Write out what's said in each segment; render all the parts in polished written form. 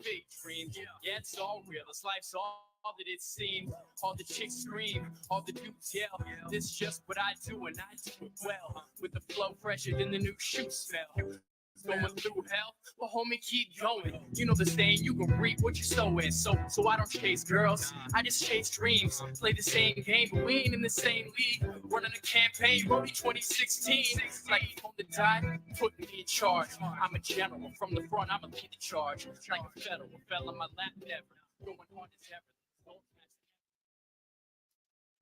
big dreams. Yeah, it's all real. This life's all that it seems. All the chicks scream, all the dudes yell. This is just what I do, and I do it well. With the flow fresher than the new shoe smell. Going through hell, well, homie, keep going. You know the saying, you can reap what you sow in. So I don't chase girls, I just chase dreams. Play the same game, but we ain't in the same league. Running a campaign, Romy 2016. Like on the dot, put me in charge. I'm a general from the front, I'ma lead the charge. Like a federal, fell on my lap never. Going hard as ever.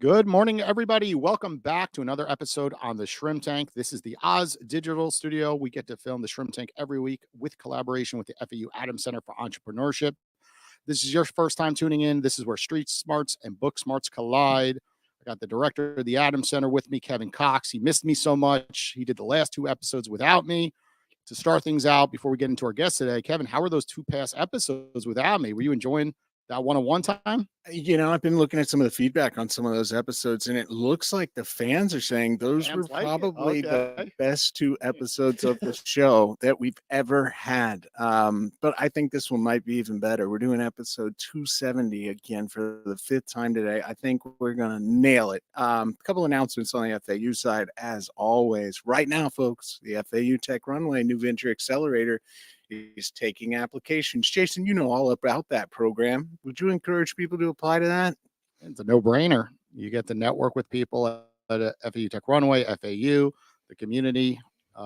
Good morning, everybody. Welcome back to another episode on the Shrimp Tank. This is the Oz Digital Studio. We get to film the Shrimp Tank every week with collaboration with the FAU Adams Center for Entrepreneurship. This is your first time tuning in. This is where street smarts and book smarts collide. I got the director of the Adams Center with me, Kevin Cox. He missed me so much. He did the last two episodes without me. To start things out, before we get into our guest today, Kevin, how were those two past episodes without me? Were you enjoying that one-on-one time? You know, I've been looking at some of the feedback on some of those episodes, and it looks like the fans are saying those were probably the best two episodes of the show that we've ever had. But I think this one might be even better. We're doing episode 270 again for the fifth time today. I think we're going to nail it. A couple announcements on the FAU side, as always. Right now, folks, the FAU Tech Runway New Venture Accelerator is taking applications. Jason, you know all about that program. Would you encourage people to apply to that? It's a no-brainer. You get to network with people at FAU Tech Runway, FAU, the community.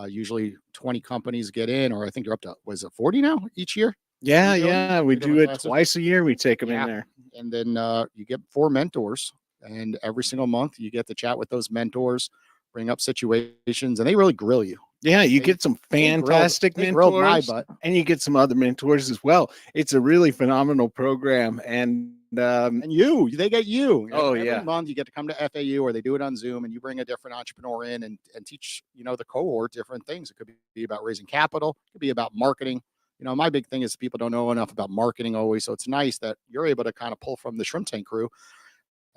Usually 20 companies get in, or I think you're up to, was it 40 now each year? Yeah. We do it twice a year. We take them in there. And then you get 4 mentors, and every single month you get to chat with those mentors, bring up situations, and they really grill you. Yeah, you get some fantastic mentors, and you get some other mentors as well. It's a really phenomenal program, and they get you. Every month you get to come to FAU, or they do it on Zoom, and you bring a different entrepreneur in and teach the cohort different things. It could be about raising capital, it could be about marketing. My big thing is people don't know enough about marketing always, so it's nice that you're able to kind of pull from the Shrimp Tank crew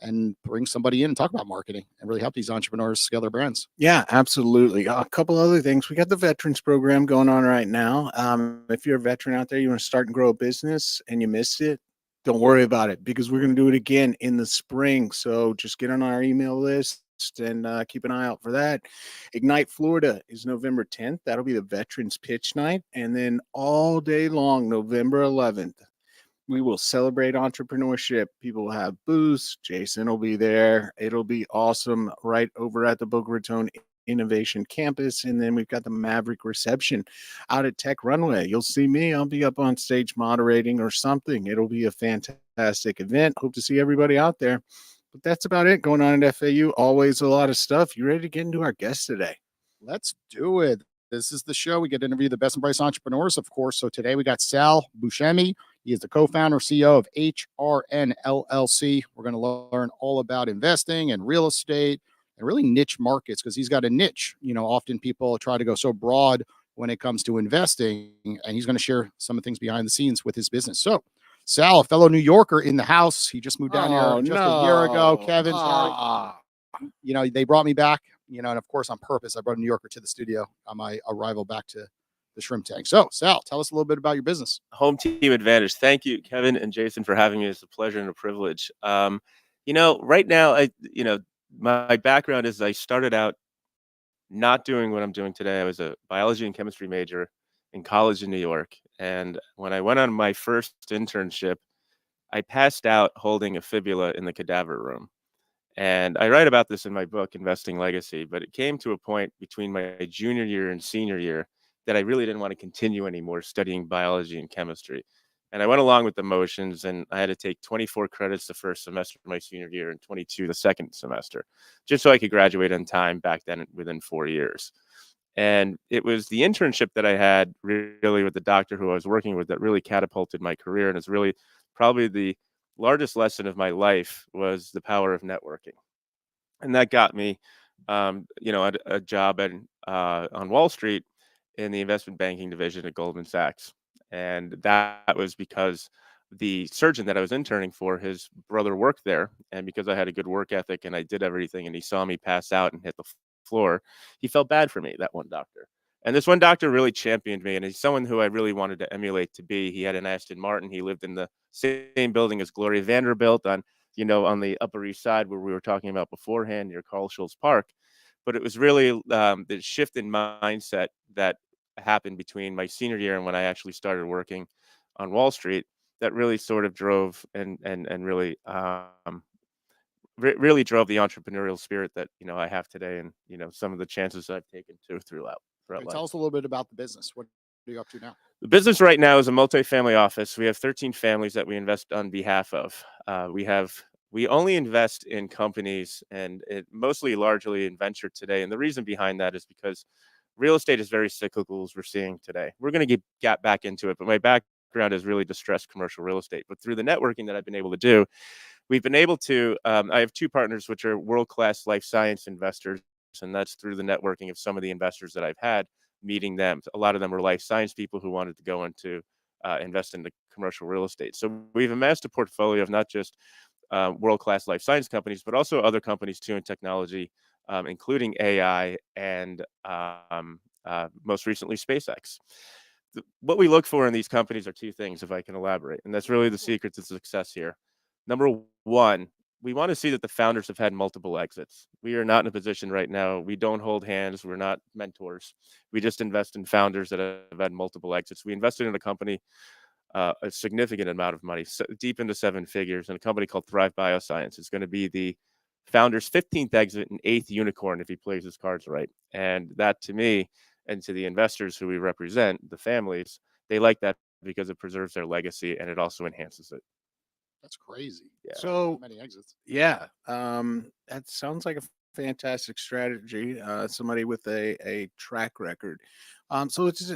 and bring somebody in and talk about marketing and really help these entrepreneurs scale their brands. Yeah, absolutely. A couple other things. We got the veterans program going on right now. If you're a veteran out there, you want to start and grow a business and you missed it, don't worry about it, because we're going to do it again in the spring. So just get on our email list and keep an eye out for that. Ignite Florida is November 10th. That'll be the Veterans Pitch Night. And then all day long, November 11th, we will celebrate entrepreneurship. People will have booths. Jason will be there. It'll be awesome right over at the Boca Raton Innovation Campus. And then we've got the Maverick reception out at Tech Runway. You'll see me. I'll be up on stage moderating or something. It'll be a fantastic event. Hope to see everybody out there. But that's about it going on at FAU. Always a lot of stuff. You ready to get into our guest today? Let's do it. This is the show. We get to interview the best and brightest entrepreneurs, of course. So today we got Sal Buscemi. He is the co-founder, CEO of HRN LLC. We're going to learn all about investing and real estate and really niche markets, because he's got a niche. Often people try to go so broad when it comes to investing, and he's going to share some of the things behind the scenes with his business. So, Sal, a fellow New Yorker in the house. He just moved down here just a year ago. Kevin, sorry. They brought me back, and of course on purpose, I brought a New Yorker to the studio on my arrival back to the Shrimp Tank. So, Sal, tell us a little bit about your business. Home team advantage. Thank you, Kevin and Jason, for having me. It's a pleasure and a privilege. Right now, my background is I started out not doing what I'm doing today. I was a biology and chemistry major in college in New York. And when I went on my first internship, I passed out holding a fibula in the cadaver room. And I write about this in my book, Investing Legacy, but it came to a point between my junior year and senior year that I really didn't want to continue anymore studying biology and chemistry. And I went along with the motions, and I had to take 24 credits the first semester of my senior year and 22 the second semester, just so I could graduate on time back then within 4 years. And it was the internship that I had really with the doctor who I was working with that really catapulted my career. And it's really probably the largest lesson of my life was the power of networking. And that got me, a job on Wall Street in the investment banking division at Goldman Sachs. And that was because the surgeon that I was interning for, his brother worked there. And because I had a good work ethic and I did everything, and he saw me pass out and hit the floor, he felt bad for me, that one doctor. And this one doctor really championed me, and he's someone who I really wanted to emulate to be. He had an Aston Martin. He lived in the same building as Gloria Vanderbilt on, on the Upper East Side where we were talking about beforehand near Carl Schultz Park. But it was really the shift in mindset that happened between my senior year and when I actually started working on Wall Street that really sort of drove and really really drove the entrepreneurial spirit that I have today, and some of the chances I've taken throughout Okay, life. tell us a little bit about the business. What are you up to now? The business right now is a multifamily office. We have 13 families that we invest on behalf of. We only invest in companies and mostly largely in venture today. And the reason behind that is because real estate is very cyclical, as we're seeing today. We're going to get back into it, but my background is really distressed commercial real estate. But through the networking that I've been able to do, we've been able to. I have two partners, which are world-class life science investors, and that's through the networking of some of the investors that I've had, meeting them. A lot of them were life science people who wanted to go into invest into commercial real estate. So we've amassed a portfolio of not just world-class life science companies, but also other companies too in technology, including AI and most recently SpaceX. What we look for in these companies are two things, if I can elaborate, and that's really the secret to success here. Number one, we want to see that the founders have had multiple exits. We are not in a position right now. We don't hold hands. We're not mentors. We just invest in founders that have had multiple exits. We invested in a company, a significant amount of money, deep into seven figures, in a company called Thrive Bioscience. It's going to be the founder's 15th exit and 8th unicorn if he plays his cards right. And that, to me, and to the investors who we represent, the families, they like that because it preserves their legacy and it also enhances it. That's crazy. Yeah. So Many exits. yeah, that sounds like a fantastic strategy. Somebody with a track record. So let's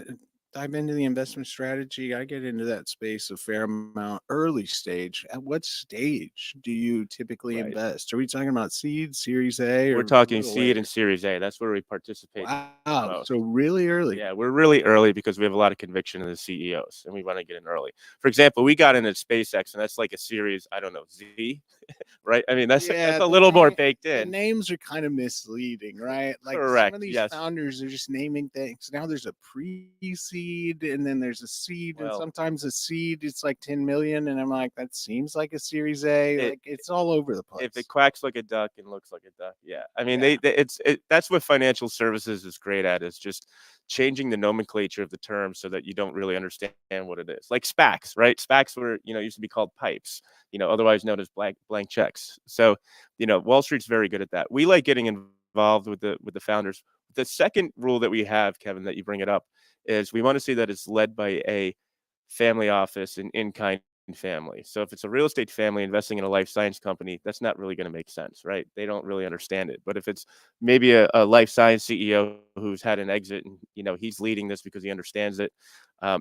dive into the investment strategy. I get into that space a fair amount early stage. At what stage do you typically Right. invest? Are we talking about seed, Series A, or We're a talking little seed later? and Series A. That's where we participate Wow, most. so really early. Yeah, we're really early because we have a lot of conviction in the CEOs, and we want to get in early. For example, we got in at SpaceX, and that's like a series, I don't know, Z, right? I mean, that's Yeah, a little more baked the in. names are kind of misleading, right? Like some Correct. of these Yes. founders are just naming things. Now there's a pre-seed and then there's a seed, and Well, sometimes a seed it's like 10 million, and I'm like, that seems like a Series A. it, Like it's all over the if it place. quacks like a duck and looks like a duck, yeah. I mean, Yeah. that's what financial services is great at, is just changing the nomenclature of the term so that you don't really understand what it is. Like SPACs, right? SPACs were, used to be called pipes, otherwise known as blank checks. So, Wall Street's very good at that. We like getting involved with the founders. The second rule that we have, Kevin, that you bring it up, is we want to see that it's led by a family office and in-kind family. So if it's a real estate family investing in a life science company, that's not really going to make sense, right? They don't really understand it. But if it's maybe a life science CEO who's had an exit and he's leading this because he understands it,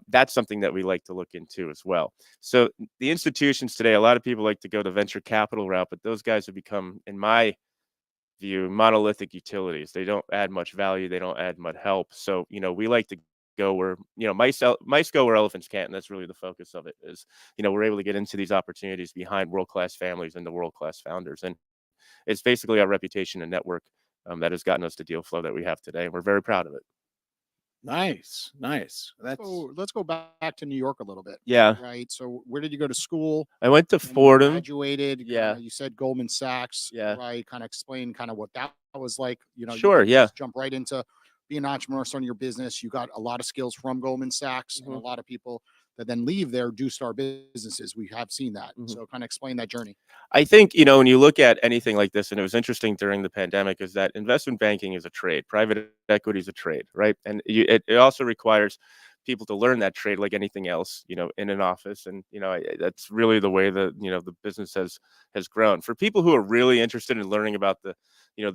that's something that we like to look into as well. So the institutions today, a lot of people like to go the venture capital route, but those guys have become, in my view, monolithic utilities. They don't add much value. They don't add much help. So we like to go where mice go where elephants can't, and that's really the focus of it. Is we're able to get into these opportunities behind world-class families and the world-class founders, and it's basically our reputation and network that has gotten us the deal flow that we have today. We're very proud of it. Nice. That's Let's go back to New York a little bit. Yeah, Right. So where did you go to school? I went to When you Fordham. graduated, Yeah, you said Goldman Sachs, yeah, right? Kind of explain kind of what that was like. You sure, didn't yeah. just jump right into being an entrepreneur, starting your business. You got a lot of skills from Goldman Sachs, and a Mhm, lot of people that then leave there do start businesses. We have seen that. mhm. So kind of explain that journey. I think, when you look at anything like this, and it was interesting during the pandemic, is that investment banking is a trade, private equity is a trade, right? And it also requires people to learn that trade like anything else, in an office. And, that's really the way that, the business has grown. For people who are really interested in learning about the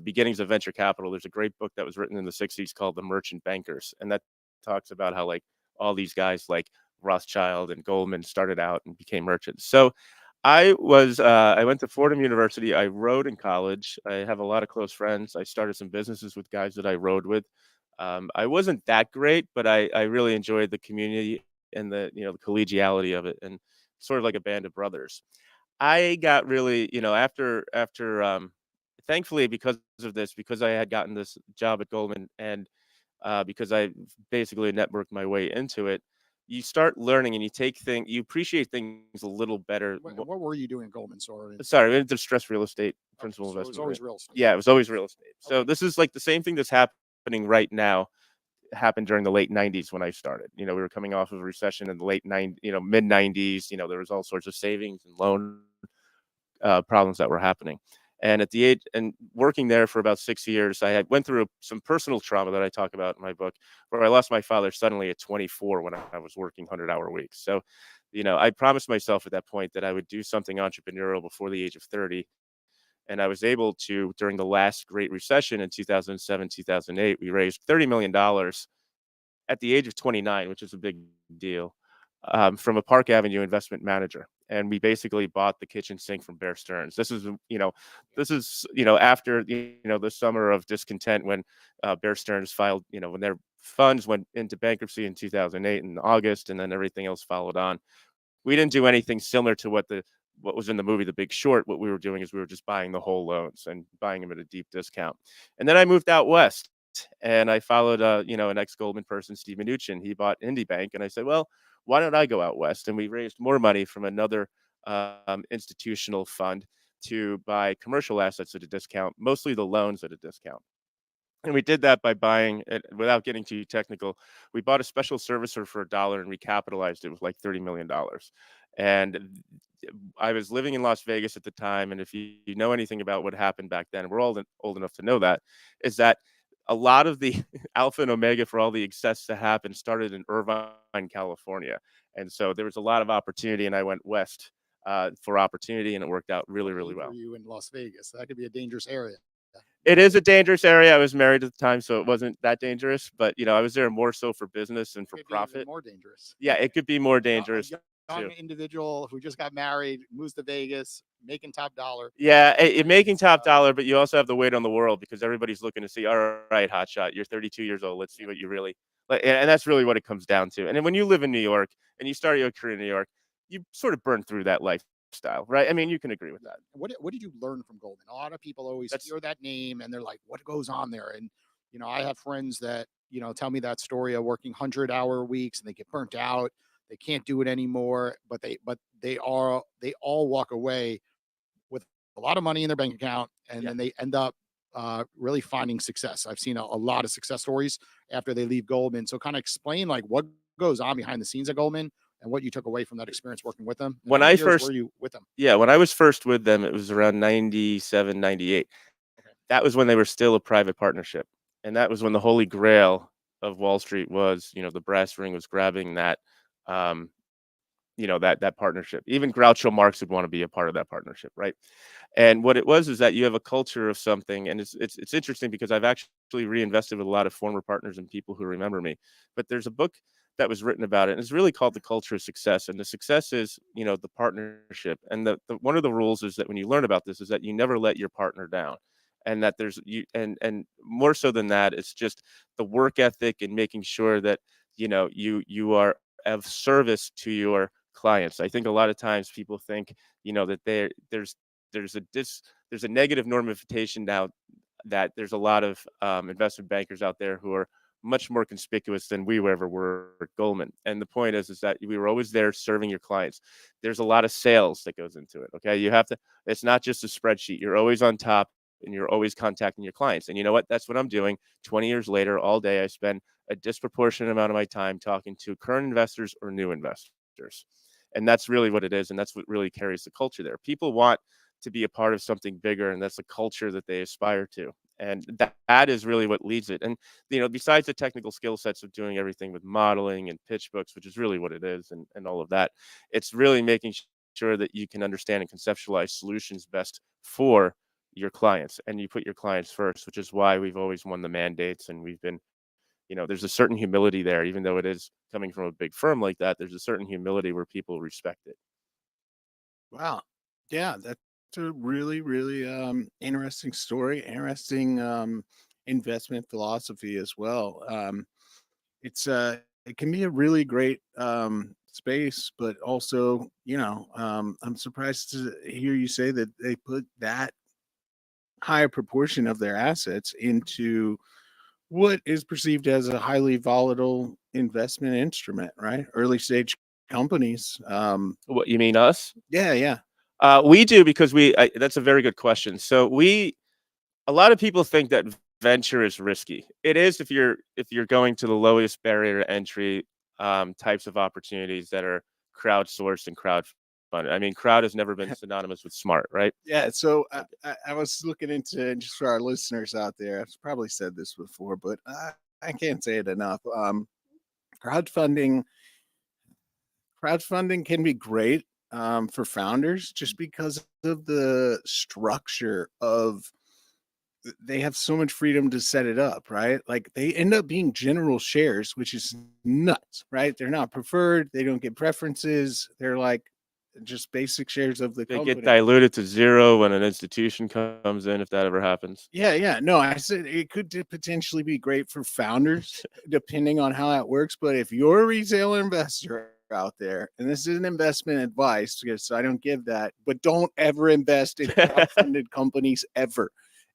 beginnings of venture capital, there's a great book that was written in the 60s called The Merchant Bankers. And that talks about how like all these guys like Rothschild and Goldman started out and became merchants. So I went to Fordham University. I rode in college. I have a lot of close friends. I started some businesses with guys that I rode with. I wasn't that great, but I really enjoyed the community and the collegiality of it, and sort of like a band of brothers. I got really, after thankfully because of this, because I had gotten this job at Goldman, and because I basically networked my way into it. You start learning and you appreciate things a little better. What were you doing at Goldman? Sorry. Sorry, distressed real estate, Okay, principal so it was investment. always Right? real estate. Yeah, it was always real estate. So Okay. this is like the same thing that's happening right now happened during the late 90s when I started. We were coming off of a recession in the late 90s, mid 90s. There was all sorts of savings and loan problems that were happening. And at the age and working there for about 6 years, I had went through some personal trauma that I talk about in my book, where I lost my father suddenly at 24 when I was working 100-hour weeks. So, I promised myself at that point that I would do something entrepreneurial before the age of 30. And I was able to, during the last Great Recession in 2007, 2008, we raised $30 million at the age of 29, which is a big deal, from a Park Avenue investment manager. And we basically bought the kitchen sink from Bear Stearns. This is after, the summer of discontent when Bear Stearns filed, when their funds went into bankruptcy in 2008 in August, and then everything else followed on. We didn't do anything similar to what was in the movie The Big Short. What we were doing is we were just buying the whole loans and buying them at a deep discount. And then I moved out west and I followed an ex-Goldman person, Steve Mnuchin. He bought Indie Bank, and I said, well, why don't I go out west? And we raised more money from another institutional fund to buy commercial assets at a discount, mostly the loans at a discount. And we did that by buying it without getting too technical. We bought a special servicer for $1 and recapitalized it with like $30 million. And I was living in Las Vegas at the time. And if you know anything about what happened back then, we're all old enough to know that, is that a lot of the alpha and omega for all the excess to happen started in Irvine, California. And so there was a lot of opportunity, and I went west for opportunity, and it worked out really, really For well. you in Las Vegas, that could be a dangerous area. It is a dangerous area. I was married at the time, so it wasn't that dangerous. But I was there more so for business and for Could be even profit. more dangerous. Yeah, it could be more A dangerous young too. individual who just got married, moves to Vegas, making top dollar. Yeah, making It's, top dollar, but you also have the weight on the world because everybody's looking to see, all right, hotshot, you're 32 years old. Let's see what you really like. And that's really what it comes down to. And then when you live in New York and you start your career in New York, you sort of burn through that lifestyle, right? I mean, you can agree with that. What did you learn from Goldman? A lot of people always That's hear that name and they're like, what goes on there? And I have friends that tell me that story of working 100-hour weeks and they get burnt out. They can't do it anymore, but they all walk away with a lot of money in their bank account, and Yeah. then they end up really finding success. I've seen a lot of success stories after they leave Goldman. So kind of explain like what goes on behind the scenes at Goldman and what you took away from that experience working with them. And when how many I years first were you with them? Yeah, when I was first with them, it was around 97, 98. Okay. That was when they were still a private partnership. And that was when the holy grail of Wall Street was, the brass ring was grabbing that, um, that partnership. Even Groucho Marx would want to be a part of that partnership, right? And what it was is that you have a culture of something, and it's interesting because I've actually reinvested with a lot of former partners and people who remember me. But there's a book that was written about it, and it's really called The Culture of Success. And the success is, the partnership. And the one of the rules is that when you learn about this is that you never let your partner down. And that there's you and more so than that, it's just the work ethic and making sure that you are of service to your clients. I think a lot of times people think, that there's a negative normification now that there's a lot of investment bankers out there who are much more conspicuous than we ever were at Goldman. And the point is that we were always there serving your clients. There's a lot of sales that goes into it. Okay. It's not just a spreadsheet. You're always on top and you're always contacting your clients. And you know what? That's what I'm doing. 20 years later, all day, I spend a disproportionate amount of my time talking to current investors or new investors. And that's really what it is. And that's what really carries the culture there. People want to be a part of something bigger, and that's a culture that they aspire to. And that is really what leads it. And, besides the technical skill sets of doing everything with modeling and pitch books, which is really what it is, and all of that, it's really making sure that you can understand and conceptualize solutions best for your clients. And you put your clients first, which is why we've always won the mandates. And we've been, there's a certain humility there, even though it is coming from a big firm like that, there's a certain humility where people respect it. Wow. Yeah, that's a really, really interesting story, interesting investment philosophy as well. It can be a really great space, but also, I'm surprised to hear you say that they put that higher proportion of their assets into what is perceived as a highly volatile investment instrument, right? Early stage companies. What you mean, us? Yeah, yeah. We do because that's a very good question. So a lot of people think that venture is risky. It is if you're going to the lowest barrier to entry types of opportunities that are crowdsourced and crowdfunded. I mean, crowd has never been synonymous with smart, right? Yeah, so I was looking into, just for our listeners out there, I've probably said this before, but I can't say it enough. Crowdfunding, crowdfunding can be great for founders just because of the structure of they have so much freedom to set it up, right? Like they end up being general shares, which is nuts, right? They're not preferred, they don't get preferences, they're like just basic shares of the They get company. diluted to zero when an institution comes in, if that ever happens. Yeah, yeah. No, I said it could potentially be great for founders, depending on how that works. But if you're a retail investor out there, and this is an investment advice, because I don't give that, but don't ever invest in crowdfunded companies ever.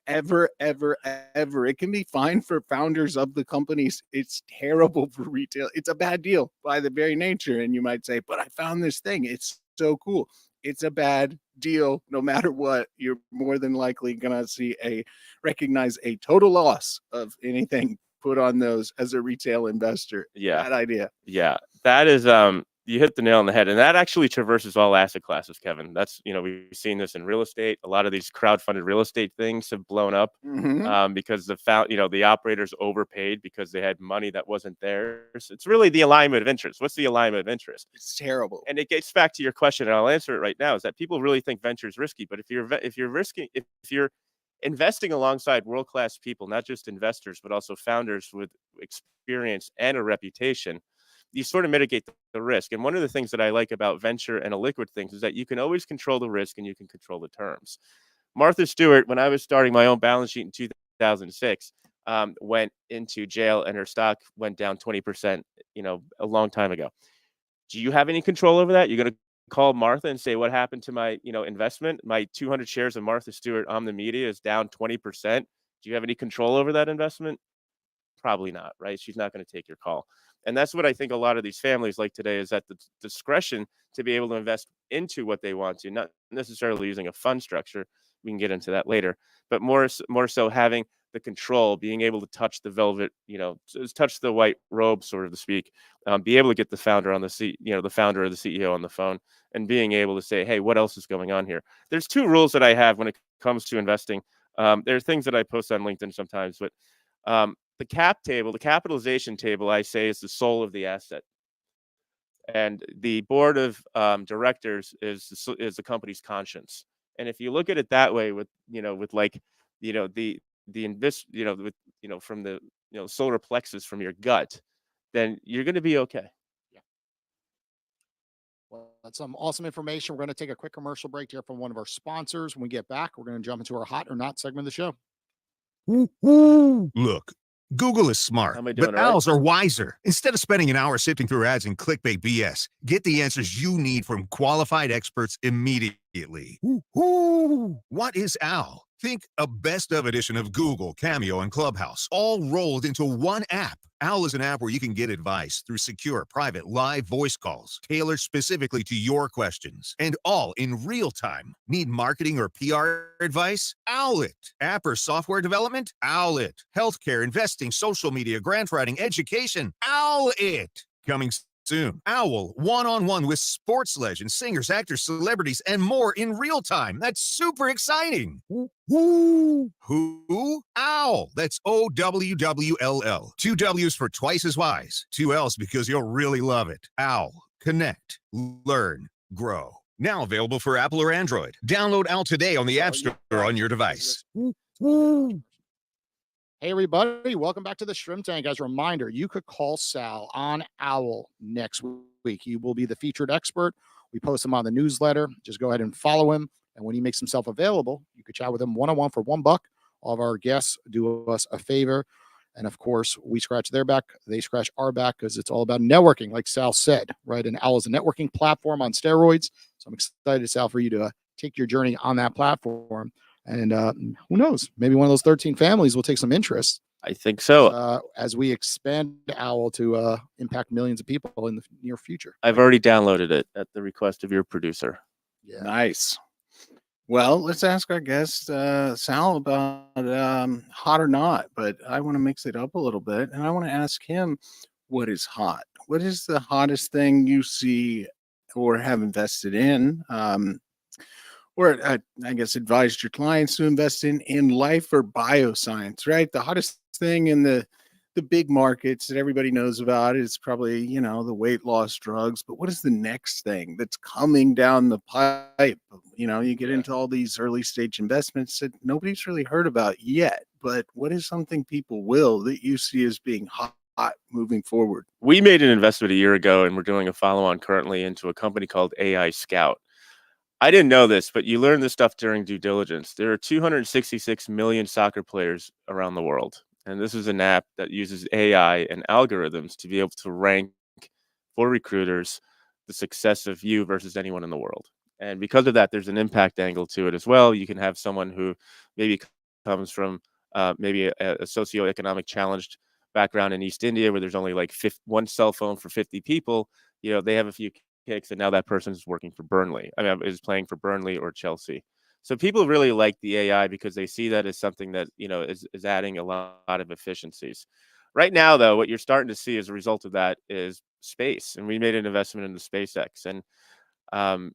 Ever, ever, ever. It can be fine for founders of the companies. It's terrible for retail. It's a bad deal by the very nature. And you might say, but I found this thing. It's so cool. It's a bad deal. No matter what, you're more than likely going to recognize a total loss of anything put on those as a retail investor. Yeah. Bad idea. Yeah, that is you hit the nail on the head, and that actually traverses all asset classes, Kevin. That's we've seen this in real estate. A lot of these crowdfunded real estate things have blown up because the operators overpaid because they had money that wasn't theirs. It's really the alignment of interest. What's the alignment of interest? It's terrible. And it gets back to your question, and I'll answer it right now. Is that people really think venture is risky, but if you're investing alongside world-class people, not just investors, but also founders with experience and a reputation, you sort of mitigate the risk. And one of the things that I like about venture and illiquid things is that you can always control the risk and you can control the terms. Martha Stewart, when I was starting my own balance sheet in 2006, went into jail and her stock went down 20%, a long time ago. Do you have any control over that? You're going to call Martha and say, what happened to my, investment? My 200 shares of Martha Stewart on the media is down 20%. Do you have any control over that investment? Probably not, right? She's not going to take your call. And that's what I think a lot of these families like today is that the discretion to be able to invest into what they want to, not necessarily using a fund structure. We can get into that later, but more so having the control, being able to touch the velvet, touch the white robe, sort of to speak, be able to get the founder on the seat, the founder or the CEO on the phone, and being able to say, hey, what else is going on here? There's two rules that I have when it comes to investing. There are things that I post on LinkedIn sometimes, but the capitalization table, I say, is the soul of the asset, and the board of directors is the company's conscience. And if you look at it that way, with the invest, from the solar plexus from your gut, then you're going to be okay. Yeah. Well, that's some awesome information. We're going to take a quick commercial break here from one of our sponsors. When we get back, we're going to jump into our hot or not segment of the show. Look, Google is smart, How am I doing, but all right? owls are wiser. Instead of spending an hour sifting through ads and clickbait BS, get the answers you need from qualified experts immediately. What is OWL? Think a best-of edition of Google, Cameo, and Clubhouse, all rolled into one app. OWL is an app where you can get advice through secure, private, live voice calls, tailored specifically to your questions, and all in real time. Need marketing or PR advice? OWL it. App or software development? OWL it. Healthcare, investing, social media, grant writing, education? OWL it. Coming soon. OWL, one-on-one with sports legends, singers, actors, celebrities, and more in real time. That's super exciting. Who? OWL. That's OWWLL. 2 W's for twice as wise. 2 L's because you'll really love it. OWL. Connect. Learn. Grow. Now available for Apple or Android. Download OWL today on the App Store or on your device. Hey, everybody. Welcome back to the Shrimp Tank. As a reminder, you could call Sal on OWL next week. He will be the featured expert. We post him on the newsletter. Just go ahead and follow him. And when he makes himself available, you could chat with him one-on-one for $1. All of our guests do us a favor. And of course, we scratch their back. They scratch our back because it's all about networking, like Sal said, right? And OWL is a networking platform on steroids. So I'm excited, Sal, for you to take your journey on that platform. And who knows? Maybe one of those 13 families will take some interest I think so. As we expand Owl to impact millions of people in the near future. I've right? already downloaded it at the request of your producer. Yeah. Nice. Well, let's ask our guest Sal about hot or not, but I want to mix it up a little bit, and I want to ask him what is hot. What is the hottest thing you see or have invested in, or I guess advised your clients to invest in life or bioscience? Right, the hottest thing in the big markets that everybody knows about is probably, the weight loss drugs. But what is the next thing that's coming down the pipe? You get Yeah. into all these early stage investments that nobody's really heard about yet. But what is something people will that you see as being hot moving forward? We made an investment a year ago, and we're doing a follow-on currently into a company called AI Scout. I didn't know this, but you learn this stuff during due diligence. There are 266 million soccer players around the world, and this is an app that uses AI and algorithms to be able to rank for recruiters the success of you versus anyone in the world. And because of that, there's an impact angle to it as well. You can have someone who maybe comes from maybe a socioeconomic challenged background in East India where there's only like one cell phone for 50 people. They have a few kicks, and now that person's working for Burnley. I mean, is playing for Burnley or Chelsea. So people really like the AI because they see that as something that is adding a lot of efficiencies. Right now, though, what you're starting to see as a result of that is space, and we made an investment into SpaceX. And um,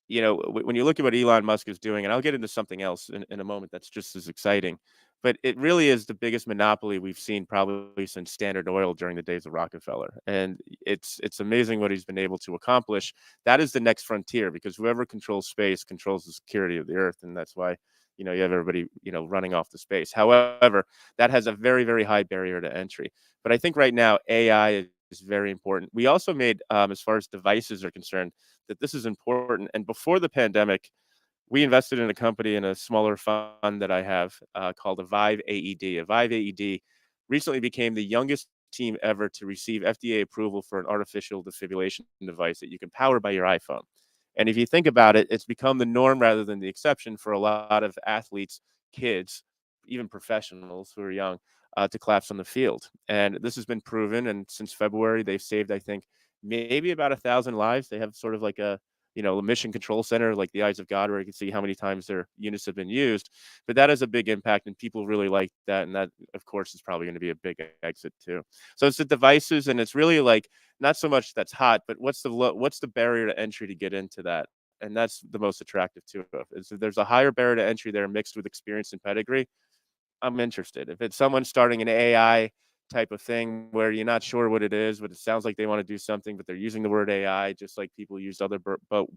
when you look at what Elon Musk is doing, and I'll get into something else in a moment that's just as exciting, but it really is the biggest monopoly we've seen probably since Standard Oil during the days of Rockefeller. And it's amazing what he's been able to accomplish. That is the next frontier because whoever controls space controls the security of the earth. And that's why, you have everybody, running off to space. However, that has a very, very high barrier to entry. But I think right now, AI is very important. We also made, as far as devices are concerned, that this is important. And before the pandemic, we invested in a company in a smaller fund that I have called a Vive AED. A Vive AED recently became the youngest team ever to receive FDA approval for an artificial defibrillation device that you can power by your iPhone. And if you think about it, it's become the norm rather than the exception for a lot of athletes, kids, even professionals who are young to collapse on the field. And this has been proven. And since February, they've saved, I think, maybe about 1,000 lives. They have sort of like a mission control center, like the eyes of God, where you can see how many times their units have been used. But that has a big impact, and people really like that. And that, of course, is probably going to be a big exit too. So it's the devices, and it's really like not so much that's hot, but what's the barrier to entry to get into that? And that's the most attractive to it. Is that there's a higher barrier to entry there mixed with experience and pedigree. I'm interested. If it's someone starting an AI type of thing where you're not sure what it is, but it sounds like they want to do something, but they're using the word AI just like people used other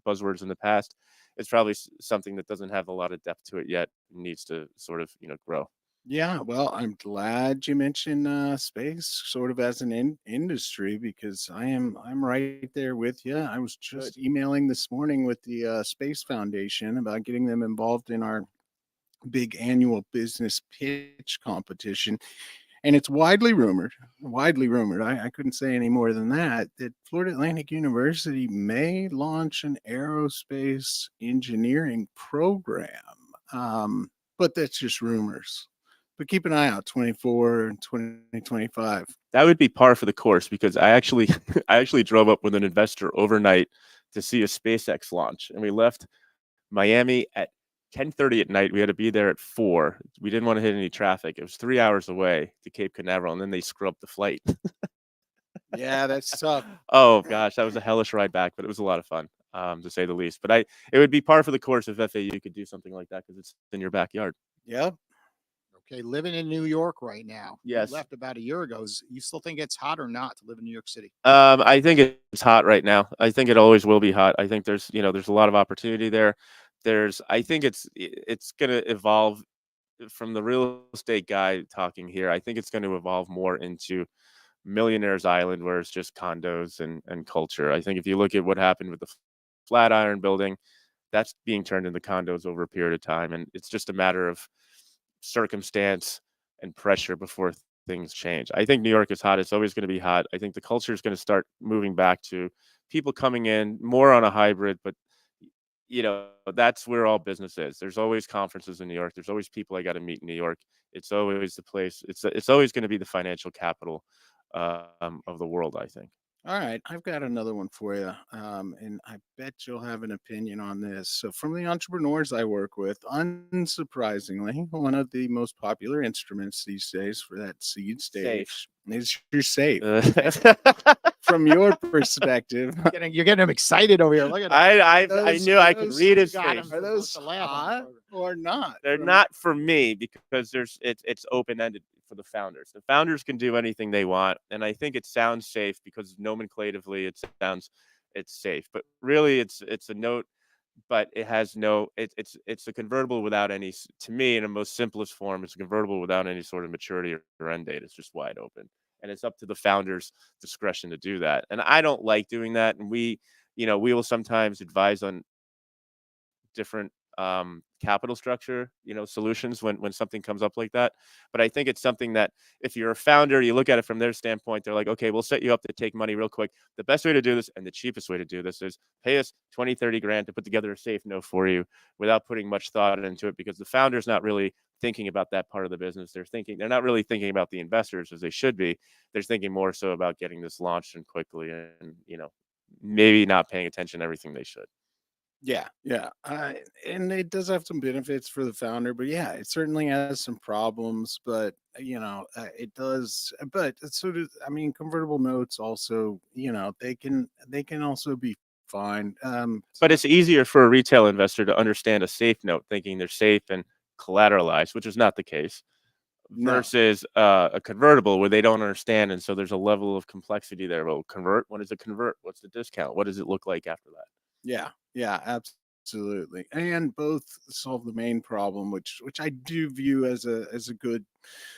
buzzwords in the past, it's probably something that doesn't have a lot of depth to it yet. It needs to sort of, grow. Yeah, well, I'm glad you mentioned space sort of as an industry because I'm right there with you. I was just emailing this morning with the Space Foundation about getting them involved in our big annual business pitch competition. And it's widely rumored, I couldn't say any more than that Florida Atlantic University may launch an aerospace engineering program. But that's just rumors. But keep an eye out, 24 and 2025. That would be par for the course because I actually I actually drove up with an investor overnight to see a SpaceX launch, and we left Miami at 10:30 at night. We had to be there at 4. We didn't want to hit any traffic. It was 3 hours away to Cape Canaveral, and then they screw up the flight. Yeah, that's tough. Oh gosh, that was a hellish ride back, but it was a lot of fun, to say the least. But it would be par for the course if FAU could do something like that because it's in your backyard. Yeah. Okay, living in New York right now. Yes. You left about a year ago. You still think it's hot or not to live in New York City? I think it's hot right now. I think it always will be hot. I think there's a lot of opportunity there. I think it's going to evolve from the real estate guy talking here. I think it's going to evolve more into Millionaire's Island, where it's just condos and culture. I think if you look at what happened with the Flatiron building, that's being turned into condos over a period of time, and it's just a matter of circumstance and pressure before things change. I think New York is hot. It's always going to be hot. I think the culture is going to start moving back to people coming in more on a hybrid, but that's where all business is. There's always conferences in New York. There's always people I got to meet in New York. It's always the place. It's always going to be the financial capital of the world, I think. All right, I've got another one for you, and I bet you'll have an opinion on this. So, from the entrepreneurs I work with, unsurprisingly, one of the most popular instruments these days for that seed stage is your safe. From your perspective, You're getting him excited over here. Look at I knew I could read his got face. him. are those To laugh hot or not? They're not for me because it's open ended for the founders. The founders can do anything they want, and I think it sounds safe because nomenclatively it's safe. But really, it's a note, but it has no. It's a convertible without any. To me, in the most simplest form, it's a convertible without any sort of maturity or end date. It's just wide open, and it's up to the founders' discretion to do that. And I don't like doing that. And we will sometimes advise on different capital structure solutions when something comes up like that. But I think it's something that if you're a founder, you look at it from their standpoint, they're like, okay, we'll set you up to take money real quick. The best way to do this and the cheapest way to do this is pay us 20-30 grand to put together a safe note for you without putting much thought into it, because the founder's not really thinking about that part of the business. They're not really thinking about the investors as they should be. They're thinking more so about getting this launched and quickly, and maybe not paying attention to everything they should. Yeah, yeah. And it does have some benefits for the founder, but yeah, it certainly has some problems. But it does. But so does, I mean, convertible notes also. They can also be fine. But it's easier for a retail investor to understand a safe note, thinking they're safe and collateralized, which is not the case, No. versus a convertible where they don't understand, and so there's a level of complexity there. Well, convert. What is a convert? What's the discount? What does it look like after that? Yeah, yeah, absolutely. And both solve the main problem, which I do view as a good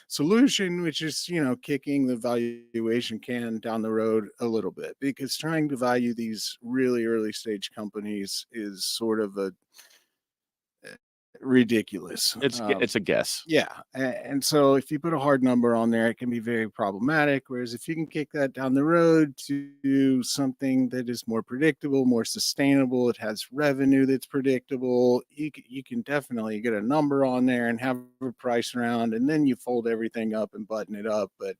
solution, which is, kicking the valuation can down the road a little bit, because trying to value these really early stage companies is sort of a ridiculous. It's a guess. Yeah. And so if you put a hard number on there, it can be very problematic. Whereas if you can kick that down the road to something that is more predictable, more sustainable, it has revenue that's predictable, you can definitely get a number on there and have a price around, and then you fold everything up and button it up. But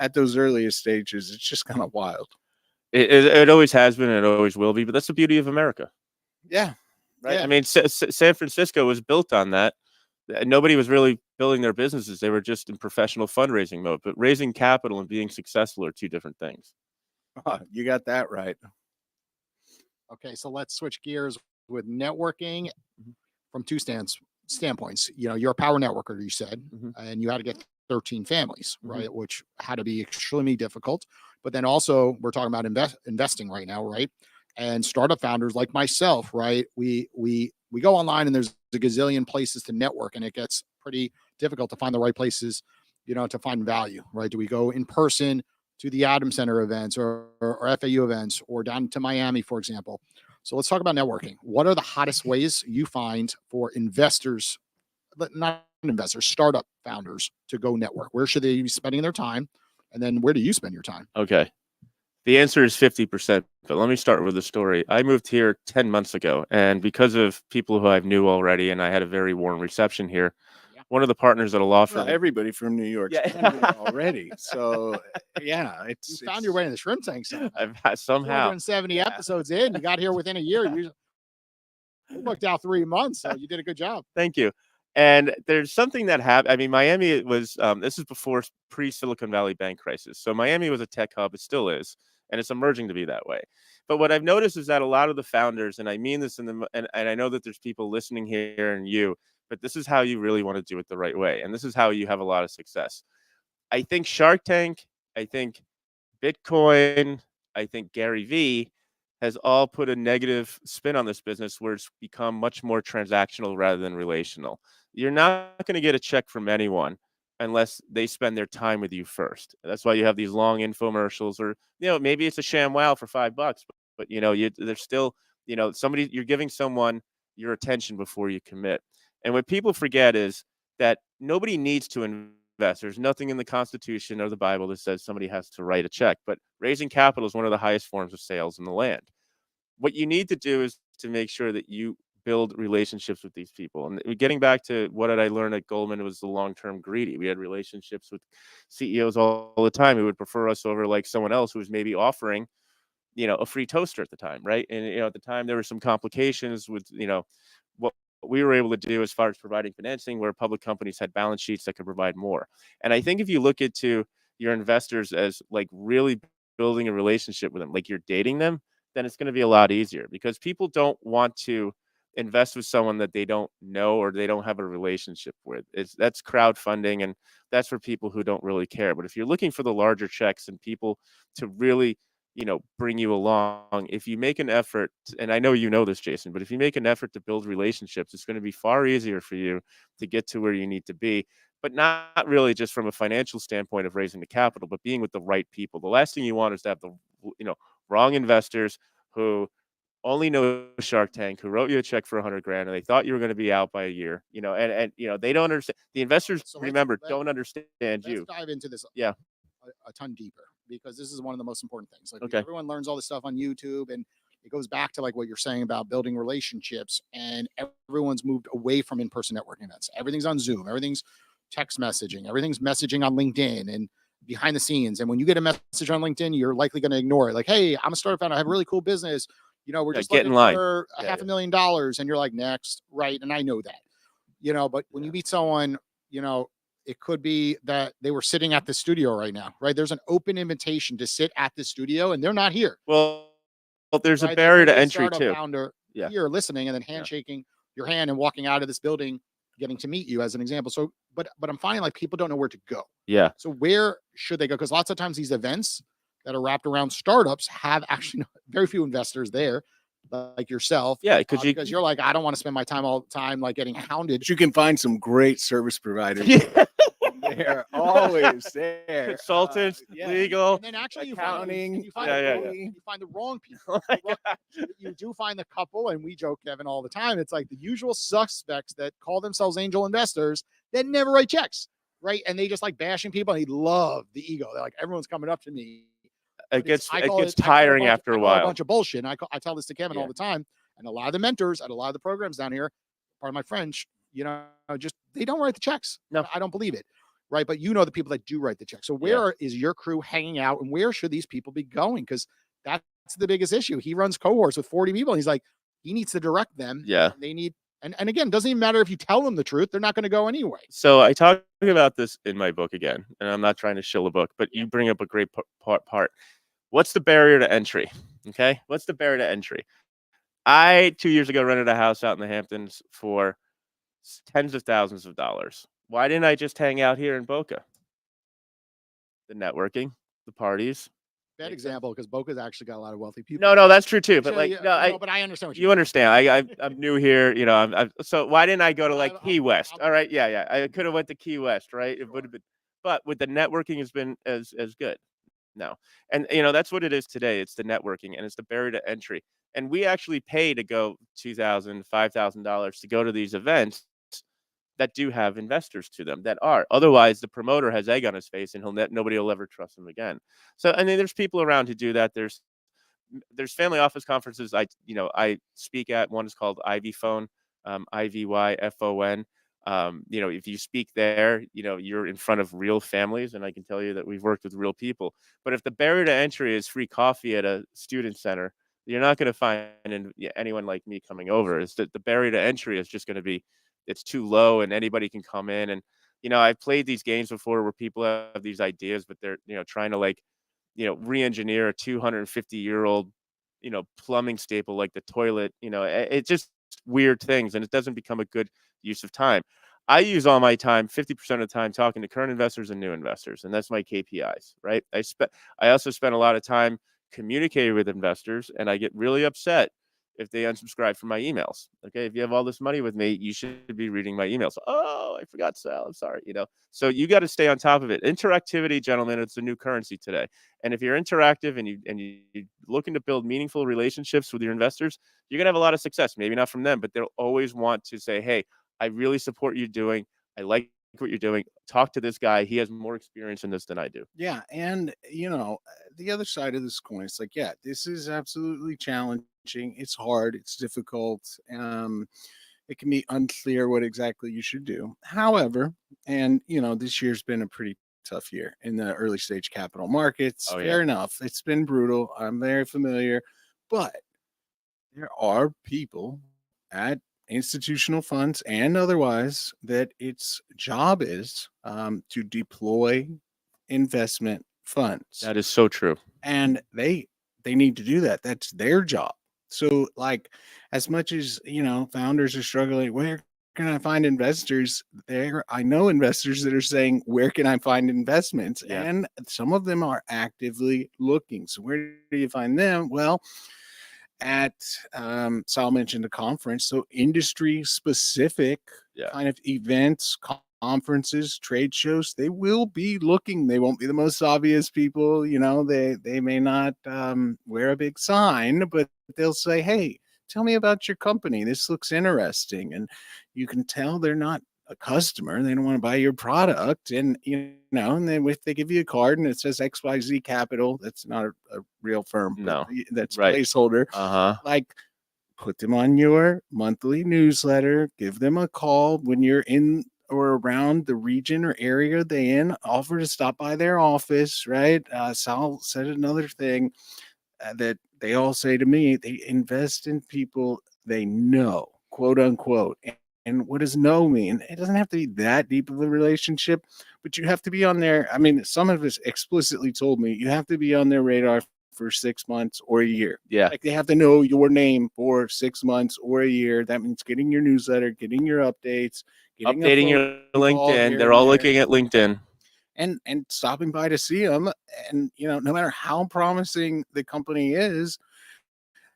at those earliest stages, it's just kind of wild. It always has been, and it always will be. But that's the beauty of America. Yeah. Right. Yeah. I mean, San Francisco was built on that. Nobody was really building their businesses. They were just in professional fundraising mode. But raising capital and being successful are two different things. You got that right. Okay, so let's switch gears with networking from two standpoints. You're a power networker, you said, and you had to get 13 families, right? Which had to be extremely difficult. But then also, we're talking about investing right now, right? And startup founders like myself, right? We go online and there's a gazillion places to network, and it gets pretty difficult to find the right places, to find value, right? Do we go in person to the Adam Center events or FAU events, or down to Miami, for example? So let's talk about networking. What are the hottest ways you find for investors, but not investors, startup founders, to go network? Where should they be spending their time? And then where do you spend your time? Okay. The answer is 50%, but let me start with a story. I moved here 10 months ago, and because of people who I knew already, and I had a very warm reception here, one of the partners at a law firm. Well, everybody from New York already. So, yeah. You found your way in the shrimp tank somehow. I've had somehow. 270 episodes in, you got here within a year. You worked out 3 months, so you did a good job. Thank you. And there's something that happened. I mean, Miami was, this is before pre-Silicon Valley bank crisis. So Miami was a tech hub. It still is. And it's emerging to be that way. But what I've noticed is that a lot of the founders, and I mean this and I know that there's people listening here and but this is how you really want to do it the right way. And this is how you have a lot of success. I think Shark Tank, I think Bitcoin, I think Gary Vee has all put a negative spin on this business where it's become much more transactional rather than relational. You're not going to get a check from anyone unless they spend their time with you first. That's why you have these long infomercials, or maybe it's a sham wow for $5, but there's still somebody, you're giving someone your attention before you commit. And what people forget is that nobody needs to invest. There's nothing in the Constitution or the Bible that says somebody has to write a check, but raising capital is one of the highest forms of sales in the land. What you need to do is to make sure that you build relationships with these people. And getting back to what did I learn at Goldman was the long-term greedy. We had relationships with CEOs all the time who would prefer us over like someone else who was maybe offering, a free toaster at the time, right? And at the time there were some complications with, what we were able to do as far as providing financing, where public companies had balance sheets that could provide more. And I think if you look into your investors as like really building a relationship with them, like you're dating them, then it's going to be a lot easier, because people don't want to invest with someone that they don't know or they don't have a relationship with. That's crowdfunding, and that's for people who don't really care. But if you're looking for the larger checks and people to really, bring you along, if you make an effort, and I know you know this, Jason, but if you make an effort to build relationships, it's going to be far easier for you to get to where you need to be. But not really just from a financial standpoint of raising the capital, but being with the right people. The last thing you want is to have the, wrong investors who only know Shark Tank, who wrote you a check for 100 grand and they thought you were going to be out by a year, and they don't understand. The investors, So remember, don't understand let's you. dive into this Yeah. a ton deeper, because this is one of the most important things. Like, Okay. everyone learns all this stuff on YouTube, and it goes back to like what you're saying about building relationships, and everyone's moved away from in-person networking events. Everything's on Zoom, everything's text messaging, everything's messaging on LinkedIn and behind the scenes. And when you get a message on LinkedIn, you're likely going to ignore it. Like, hey, I'm a startup founder, I have a really cool business. We're Yeah, just get in looking line. for a Yeah, $500,000. And you're like, next, right? And I know that, but when you meet someone, it could be that they were sitting at the studio right now, right? There's an open invitation to sit at the studio and they're not here, Well, there's a right? There barrier could to be a entry startup too. founder Yeah. here listening and then Yeah. handshaking your hand and walking out of this building, getting to meet you, as an example. So, but I'm finding like people don't know where to go. Yeah. So where should they go? Because lots of times these events that are wrapped around startups have actually very few investors there, like yourself. Yeah. Because because you're like, I don't want to spend my time all the time like getting hounded. But you can find some great service providers. Yeah. They're always there. Consultants, Yeah. legal, And then actually accounting. you find, Yeah. you find the wrong people. Oh my The wrong- God. you do find the couple, and we joke, Kevin, all the time. It's like the usual suspects that call themselves angel investors that never write checks, right? And they just like bashing people, and they love the ego. They're like, everyone's coming up to me. It gets I call tiring after a I call it while. a bunch of bullshit. And I tell this to Kevin Yeah. all the time, and a lot of the mentors at a lot of the programs down here, part of my French, just they don't write the checks. No. I don't believe it, right? But the people that do write the checks. So where is your crew hanging out, and where should these people be going? Because that's the biggest issue. He runs cohorts with 40 people, and he's like, he needs to direct them. Yeah. They need, and again, doesn't even matter if you tell them the truth; they're not going to go anyway. So I talk about this in my book again, and I'm not trying to shill a book, but you bring up a great part. What's the barrier to entry? Okay. What's the barrier to entry? I 2 years ago rented a house out in the Hamptons for tens of thousands of dollars. Why didn't I just hang out here in Boca? The networking, the parties. Bad Makes example, because Boca's actually got a lot of wealthy people. No, that's true too. But Actually, like, no, but I understand what you understand. I'm new here. So why didn't I go to like Key West? All right, yeah. I could have went to Key West, right? It would have been, but with the networking has been as good. No, and that's what it is today. It's the networking, and it's the barrier to entry. And we actually pay to go $2,000, $5,000 to go to these events that do have investors to them that are. Otherwise, the promoter has egg on his face, and nobody will ever trust him again. So, I mean, there's people around who do that. There's family office conferences I speak at. One is called Ivy Phone, IVYFON. If you speak there, you're in front of real families, and I can tell you that we've worked with real people. But if the barrier to entry is free coffee at a student center, you're not going to find anyone like me coming over. Is that the barrier to entry is just going to be, it's too low, and anybody can come in. And I've played these games before where people have these ideas, but they're trying to re-engineer a 250-year-old plumbing staple like the toilet. It's just weird things, and it doesn't become a good use of time. I use all my time, 50% of the time, talking to current investors and new investors, and that's my KPIs, right? I also spend a lot of time communicating with investors, and I get really upset if they unsubscribe from my emails. Okay, if you have all this money with me, you should be reading my emails. Oh, I forgot Sal. I'm sorry. So you got to stay on top of it. Interactivity, gentlemen, it's a new currency today. And if you're interactive and you're looking to build meaningful relationships with your investors, you're gonna have a lot of success. Maybe not from them, but they'll always want to say, "Hey, I really support you doing. I like what you're doing. Talk to this guy. He has more experience in this than I do. Yeah, and the other side of this coin, it's like, yeah, this is absolutely challenging. It's hard. It's difficult. It can be unclear what exactly you should do. However, and this year's been a pretty tough year in the early stage capital markets. Oh, yeah. Fair enough. It's been brutal. I'm very familiar, but there are people at institutional funds and otherwise that its job is to deploy investment funds, That is so true. and they need to do that. That's their job. So, like, as much as founders are struggling, where can I find investors? There, I know investors that are saying, where can I find investments? Yeah. And some of them are actively looking. So where do you find them? Well, at Sal mentioned a conference, so industry specific Yeah. kind of events, conferences, trade shows, they will be looking. They won't be the most obvious people, they may not wear a big sign, but they'll say, hey, tell me about your company, this looks interesting. And you can tell they're not a customer, they don't want to buy your product. And and then if they give you a card and it says XYZ Capital, that's not a real firm. No. That's Right. placeholder. Like, put them on your monthly newsletter, give them a call when you're in or around the region or area they in, offer to stop by their office, right? Sal said another thing that they all say to me, they invest in people they know, quote unquote. And what does know mean? It doesn't have to be that deep of a relationship, but you have to be on there. I mean, some of us explicitly told me you have to be on their radar for 6 months or a year. Yeah. Like, they have to know your name for 6 months or a year. That means getting your newsletter, getting your updates, getting a Updating your phone call LinkedIn. here They're and all there, looking at LinkedIn. and stopping by to see them. And no matter how promising the company is,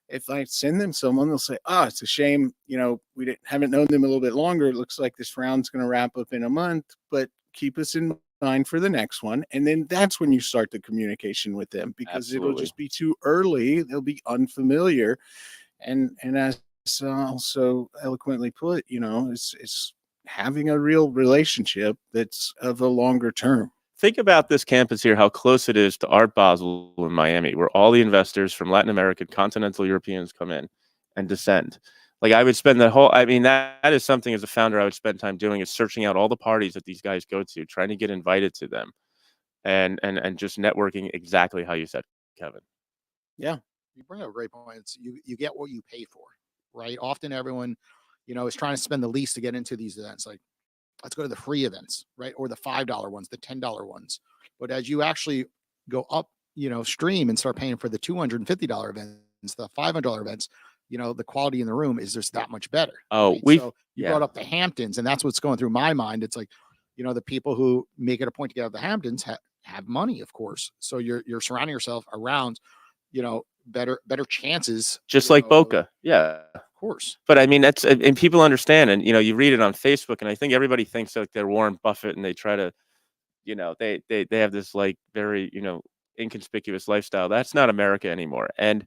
if I send them someone, they'll say, "Oh, it's a shame. We haven't known them a little bit longer. It looks like this round's going to wrap up in a month, but keep us in mind for the next one." And then that's when you start the communication with them, because it'll Absolutely. just be too early. They'll be unfamiliar, and as also eloquently put, it's having a real relationship that's of a longer term. Think about this campus here, how close it is to Art Basel in Miami, where all the investors from Latin America, continental Europeans come in and descend. Like, I would spend that is something as a founder I would spend time doing, is searching out all the parties that these guys go to, trying to get invited to them, and just networking exactly how you said, Kevin. Yeah. You bring up a great point. It's you get what you pay for, right? Often everyone, is trying to spend the least to get into these events. Like, let's go to the free events, right? Or the $5 ones, the $10 ones. But as you actually go up, stream and start paying for the $250 events, the $500 events, the quality in the room is just that much better. Oh, right? So you yeah. brought up the Hamptons, and that's what's going through my mind. It's like, the people who make it a point to get out of the Hamptons have money, of course. So you're surrounding yourself around, better chances. Just like Boca. Yeah. Of course. But I mean, that's, and people understand, and you read it on Facebook, and I think everybody thinks like they're Warren Buffett, and they try to, they have this like very inconspicuous lifestyle. That's not America anymore. And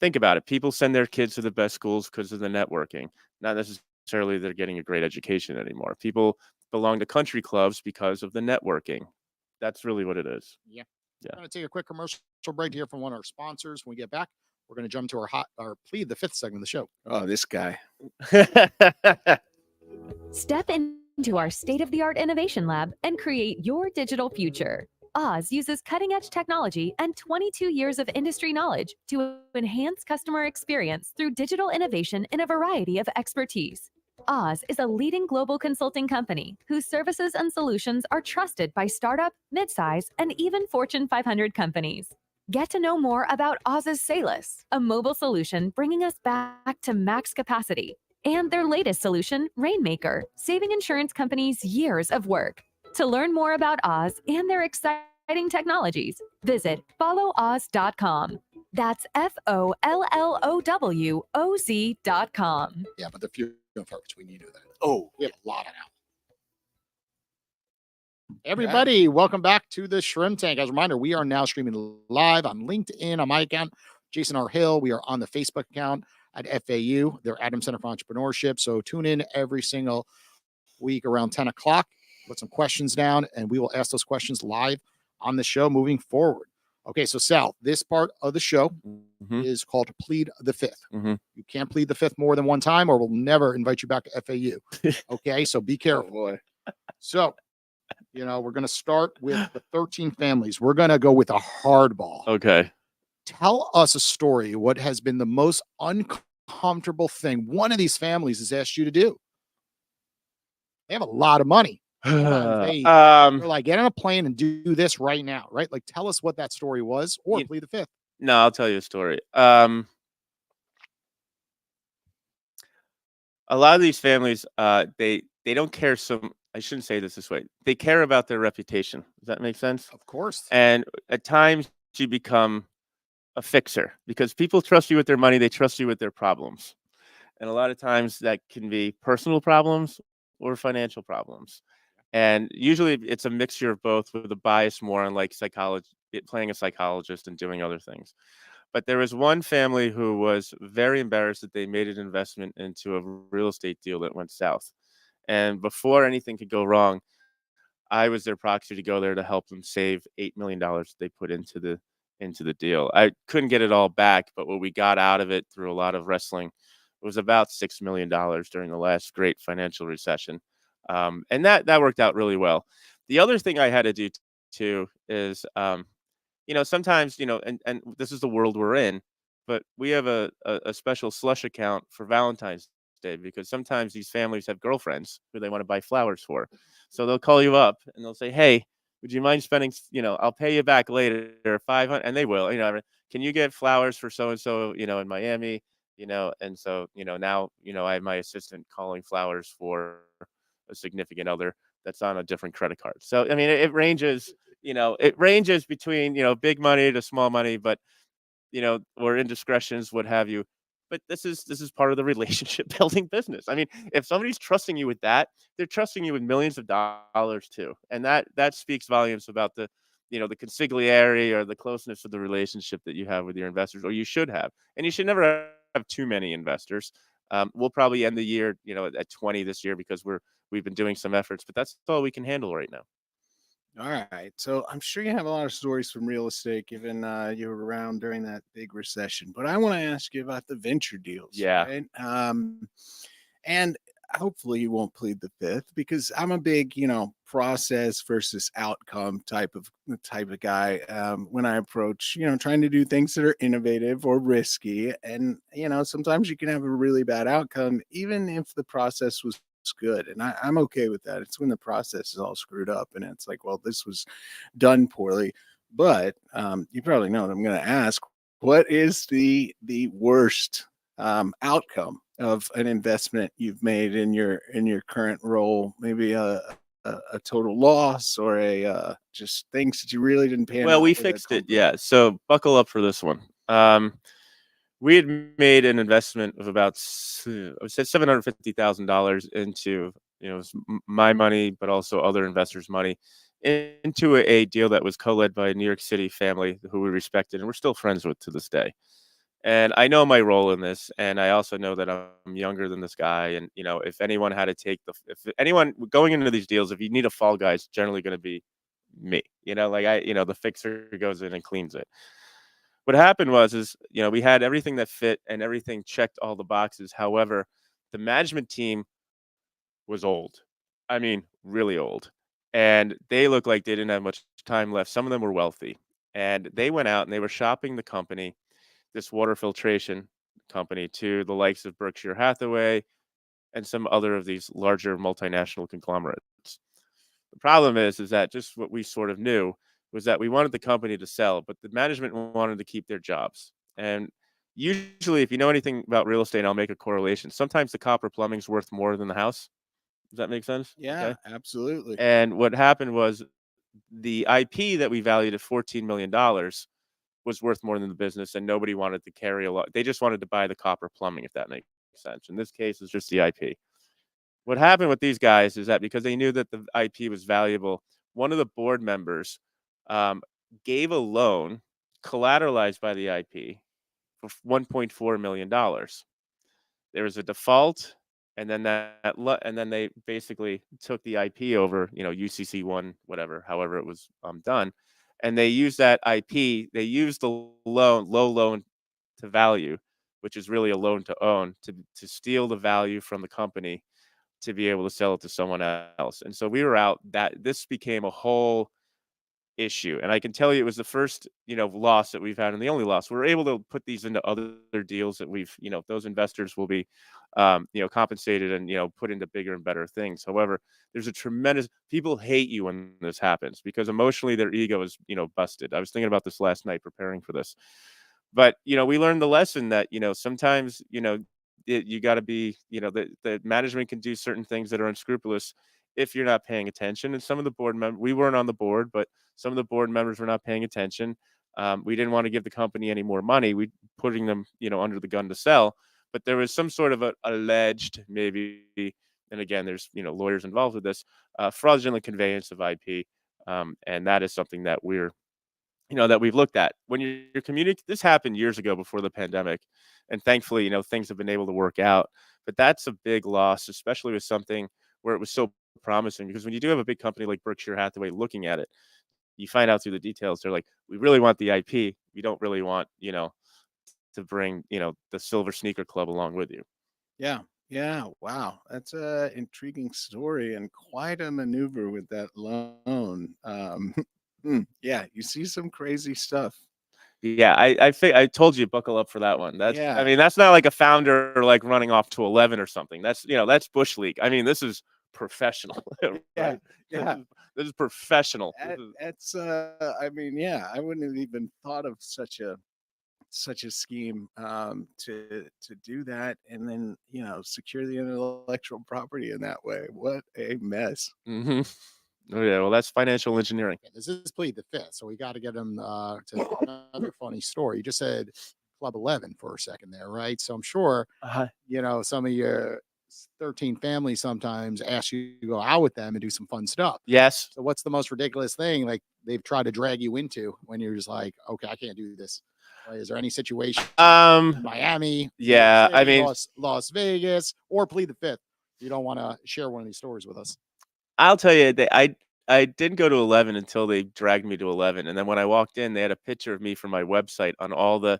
think about it. People send their kids to the best schools because of the networking. Not necessarily they're getting a great education anymore. People belong to country clubs because of the networking. That's really what it is. Yeah. Yeah. We're going to take a quick commercial break here from one of our sponsors. When we get back, we're going to jump to our plead, the fifth segment of the show. Oh, this guy. Step into our state-of-the-art innovation lab and create your digital future. Oz uses cutting-edge technology and 22 years of industry knowledge to enhance customer experience through digital innovation in a variety of expertise. Oz is a leading global consulting company whose services and solutions are trusted by startup, midsize, and even Fortune 500 companies. Get to know more about Oz's Salus, a mobile solution bringing us back to max capacity, and their latest solution, Rainmaker, saving insurance companies years of work. To learn more about Oz and their exciting technologies, visit followoz.com. That's FOLLOWOZ.com. Yeah, but the few first, we need to do that. Oh, We have a lot of now. Everybody, welcome back to the Shrimp Tank. As a reminder, we are now streaming live on LinkedIn on my account, Jason R. Hill. We are on the Facebook account at FAU, their Adams Center for Entrepreneurship. So tune in every single week around 10 o'clock. put some questions down, and we will ask those questions live on the show moving forward. Okay, so Sal, this part of the show is called Plead the Fifth. You can't plead the fifth more than one time, or we'll never invite you back to FAU. Okay, so be careful. Oh boy. So, we're going to start with the 13 families. We're going to go with a hardball. Okay. Tell us a story. What has been the most uncomfortable thing one of these families has asked you to do? They have a lot of money. They're like, get on a plane and do this right now, right? Like, tell us what that story was, or plead the fifth. No, I'll tell you a story. A lot of these families, they don't care I shouldn't say this way. They care about their reputation. Does that make sense? Of course. And at times you become a fixer because people trust you with their money. They trust you with their problems. And a lot of times that can be personal problems or financial problems. And usually it's a mixture of both with a bias more on like psychology, playing a psychologist and doing other things. But there was one family who was very embarrassed that they made an investment into a real estate deal that went south. And before anything could go wrong, I was their proxy to go there to help them save $8 million they put into the deal. I couldn't get it all back, but what we got out of it through a lot of wrestling was about $6 million during the last great financial recession. And that worked out really well. The other thing I had to do too is, sometimes, and this is the world we're in, but we have a special slush account for Valentine's Day because sometimes these families have girlfriends who they want to buy flowers for. So they'll call you up and they'll say, hey, would you mind spending, I'll pay you back later, 500, and they will, can you get flowers for so-and-so, in Miami, and so, now, I have my assistant calling flowers for a significant other that's on a different credit card. So, I mean, it ranges, between, big money to small money, but, or indiscretions, what have you. But this is part of the relationship building business. I mean, if somebody's trusting you with that, they're trusting you with millions of dollars too. And that speaks volumes about the consigliere or the closeness of the relationship that you have with your investors, or you should have. And you should never have too many investors. We'll probably end the year, at 20 this year because we've been doing some efforts, but that's all we can handle right now. All right. So I'm sure you have a lot of stories from real estate, given you were around during that big recession. But I want to ask you about the venture deals. Yeah. Right? And hopefully you won't plead the fifth because I'm a big, process versus outcome type of guy. When I approach, trying to do things that are innovative or risky, and sometimes you can have a really bad outcome, even if the process was good. And I'm okay with that. It's when the process is all screwed up and it's like, well, this was done poorly. But you probably know what I'm going to ask. What is the worst outcome of an investment you've made in your current role? Maybe a total loss or a just things that you really didn't pan Well, out we with a fixed it. company? Yeah. So buckle up for this one. We had made an investment of about, I would say $750,000 into, my money, but also other investors' money into a deal that was co-led by a New York City family who we respected and we're still friends with to this day. And I know my role in this, and I also know that I'm younger than this guy. And if anyone had to if anyone going into these deals, if you need a fall guy, it's generally going to be me. The fixer goes in and cleans it. What happened was we had everything that fit and everything checked all the boxes. However, the management team was old. I mean, really old. And they looked like they didn't have much time left. Some of them were wealthy. And they went out and they were shopping the company, this water filtration company, to the likes of Berkshire Hathaway and some other of these larger multinational conglomerates. The problem is that just what we sort of knew was that we wanted the company to sell, but the management wanted to keep their jobs. And usually, if you know anything about real estate, I'll make a correlation. Sometimes the copper plumbing's worth more than the house. Does that make sense? Yeah, Okay. absolutely. And what happened was the IP that we valued at $14 million was worth more than the business, and nobody wanted to carry a lot. They just wanted to buy the copper plumbing, if that makes sense. In this case, it's just the IP. What happened with these guys is that because they knew that the IP was valuable, one of the board members gave a loan collateralized by the IP for $1.4 million. There was a default. and then and then they basically took the IP over, UCC one, whatever, however it was done, and they used that IP. They used the low loan to value, which is really a loan to own, to steal the value from the company to be able to sell it to someone else. And so we were out that this became a whole issue. And I can tell you it was the first, loss that we've had and the only loss. We're able to put these into other deals that we've, those investors will be, compensated and, put into bigger and better things. However, there's a tremendous people hate you when this happens because emotionally their ego is, busted. I was thinking about this last night preparing for this. But, we learned the lesson that, sometimes, you got to be, the management can do certain things that are unscrupulous if you're not paying attention. And some of the board members, we weren't on the board, but some of the board members were not paying attention. We didn't want to give the company any more money. We putting them, under the gun to sell. But there was some sort of a alleged, maybe, and again, there's lawyers involved with this, fraudulent conveyance of IP, and that is something that that we've looked at. When you're communicating, this happened years ago before the pandemic, and thankfully, things have been able to work out. But that's a big loss, especially with something where it was so promising. Because when you do have a big company like Berkshire Hathaway looking at it, you find out through the details. They're like, we really want the IP. We don't really want, to bring, the Silver Sneaker Club along with you. Yeah. Yeah. Wow. That's a intriguing story and quite a maneuver with that loan. Yeah, you see some crazy stuff. Yeah, I told you buckle up for that one. I Yeah. mean, that's not like a founder like running off to 11 or something. That's Bush League. I mean, this is professional, Yeah. right? Yeah. This is professional. That's I mean, yeah, I wouldn't have even thought of such a scheme to do that and then secure the intellectual property in that way. What a mess. Hmm. Oh yeah, well, that's financial engineering. Yeah, this is plead the fifth, so we got to get him to another funny story. You just said Club 11 for a second there, right? So I'm sure some of your 13 families sometimes ask you to go out with them and do some fun stuff. Yes. So what's the most ridiculous thing like they've tried to drag you into when you're just like, okay, I can't do this? Right? Is there any situation in Miami, Yeah, City, I mean, Las Vegas, or plead the fifth? You don't want to share one of these stories with us. I'll tell you, I didn't go to 11 until they dragged me to 11, and then when I walked in, they had a picture of me from my website on all the.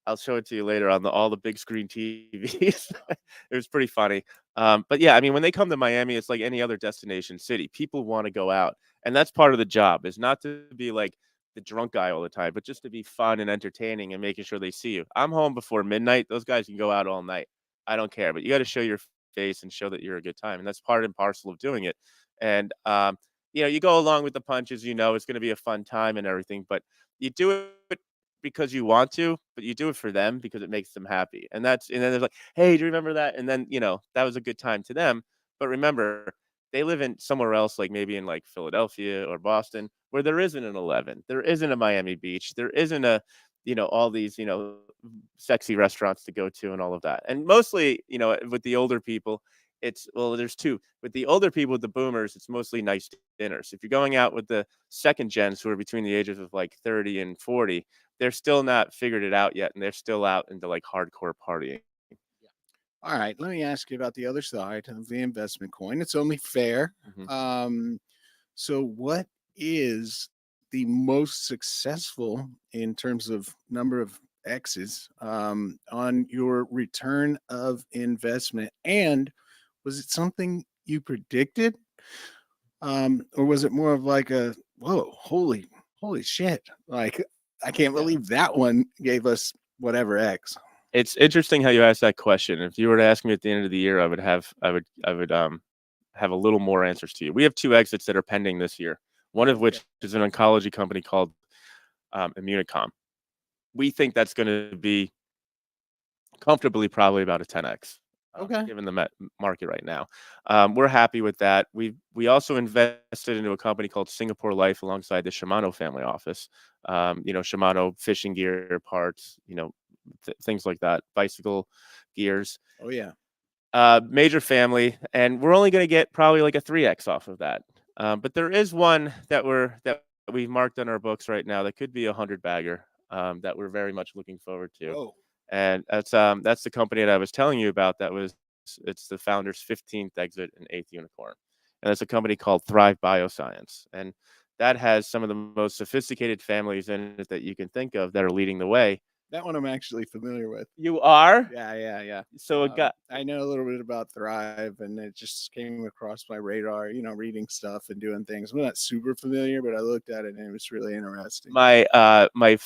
I'll show it to you later on all the big screen TVs. It was pretty funny. But yeah, I mean, when they come to Miami, it's like any other destination city. People want to go out, and that's part of the job. Is not to be like the drunk guy all the time, but just to be fun and entertaining and making sure they see you. I'm home before midnight. Those guys can go out all night. I don't care, but you got to show your face and show that you're a good time, and that's part and parcel of doing it. And you go along with the punches. It's going to be a fun time and everything, but you do it because you want to, but you do it for them because it makes them happy. And then there's like, hey, do you remember that? And then, that was a good time to them. But remember, they live in somewhere else, like maybe in like Philadelphia or Boston, where there isn't an 11. There isn't a Miami Beach. There isn't all these, sexy restaurants to go to and all of that. And mostly, with the older people, there's two. With the older people, with the boomers, it's mostly nice dinners. If you're going out with the second gens who are between the ages of like 30 and 40, they're still not figured it out yet, and they're still out into like hardcore partying. All right, let me ask you about the other side of the investment coin. It's only fair. Mhm. So what is the most successful in terms of number of X's on your return of investment? And was it something you predicted? Or was it more of like a whoa, holy shit. Like I can't believe that one gave us whatever X. It's interesting how you asked that question. If you were to ask me at the end of the year, I would have a little more answers to you. We have 2 exits that are pending this year. One of which is an oncology company called Immunicom. We think that's going to be comfortably probably about a 10x. Okay. Given the market right now, we're happy with that. We also invested into a company called Singapore Life alongside the Shimano family office. Shimano fishing gear parts, things like that, bicycle gears. Oh yeah. Major family, and we're only going to get probably like a 3x off of that. But there is one that we've marked on our books right now that could be 100 bagger that we're very much looking forward to. Oh. And that's the company that I was telling you about that was It's the founder's 15th exit and 8th unicorn. And it's a company called Thrive Bioscience. And that has some of the most sophisticated families in it that you can think of that are leading the way. That one I'm actually familiar with. You are? Yeah. So it got I know a little bit about Thrive, and it just came across my radar, reading stuff and doing things. I'm not super familiar, but I looked at it and it was really interesting. my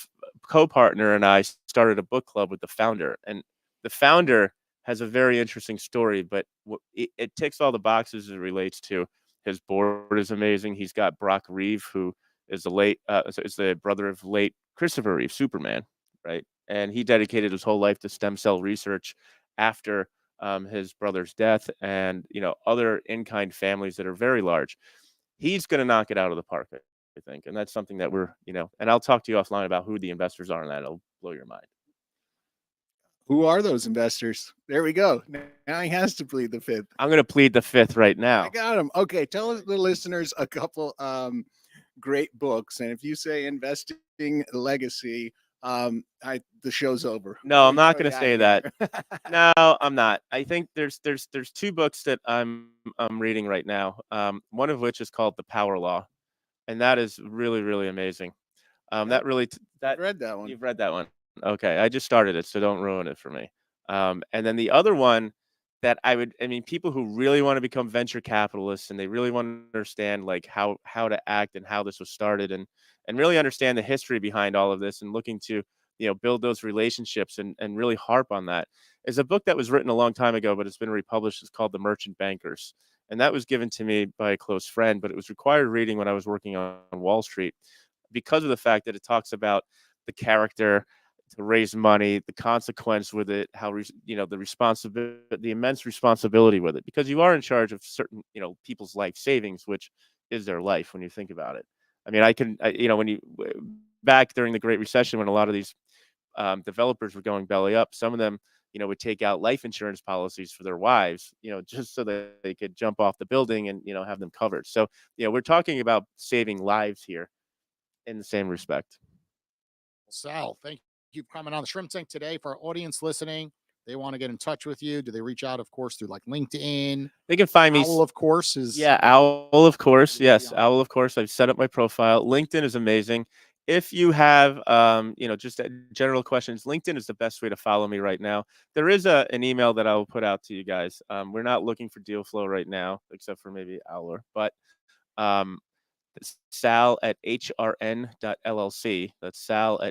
co-partner and I started a book club with the founder, and the founder has a very interesting story, but it ticks all the boxes as it relates to his board is amazing. He's got Brock Reeve, who is the brother of late Christopher Reeve, Superman, right? And he dedicated his whole life to stem cell research after his brother's death, and other in-kind families that are very large. He's going to knock it out of the park, I think, and that's something that and I'll talk to you offline about who the investors are, and that'll blow your mind. Who are those investors? There we go. Now he has to plead the fifth. I'm going to plead the fifth right I now. got him. Okay, tell the listeners a couple great books, and if you say Investing Legacy, the show's over. No, I'm not going to Get say outta that. here. No, I'm not. I think there's two books that I'm reading right now. One of which is called The Power Law, and that is really, really amazing. Yep. That really I've read that one. You've read that one. Okay, I just started it, so don't ruin it for me. And then the other one that people who really want to become venture capitalists and they really want to understand like how to act and how this was started, and really understand the history behind all of this, and looking to build those relationships and really harp on that, is a book that was written a long time ago, but it's been republished. It's called The Merchant Bankers, and that was given to me by a close friend, but it was required reading when I was working on Wall Street, because of the fact that it talks about the character to raise money, the consequence with it, how the responsibility, the immense responsibility with it, because you are in charge of certain people's life savings, which is their life when you think about it. I mean, when back during the Great Recession, when a lot of these developers were going belly up, some of them would take out life insurance policies for their wives, just so that they could jump off the building and have them covered. So we're talking about saving lives here in the same respect. Sal, thank you for coming on the Shrimp Tank today. For our audience listening, they want to get in touch with you. Do they reach out, of course, through like LinkedIn? They can find me. Owl, of course, is Owl, of course. Yes, Owl, of course. I've set up my profile. LinkedIn is amazing. If you have, just general questions, LinkedIn is the best way to follow me right now. There is an email that I will put out to you guys. We're not looking for deal flow right now, except for maybe Owler, but it's sal@hrn.llc. That's sal@hrn.llc.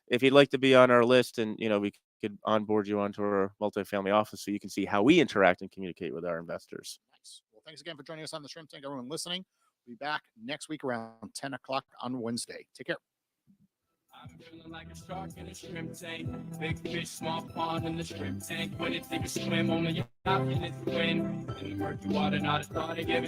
If you'd like to be on our list, and we could onboard you onto our multifamily office so you can see how we interact and communicate with our investors. nice. Well, thanks again for joining us on the Shrimp Tank. Everyone listening, we'll be back next week around 10 o'clock on Wednesday. Take care. I'm feeling like a shark in a shrimp tank. Big fish, small pond in the shrimp tank. When it take a swim, only you in this wind. In the murky water, not a thought of giving.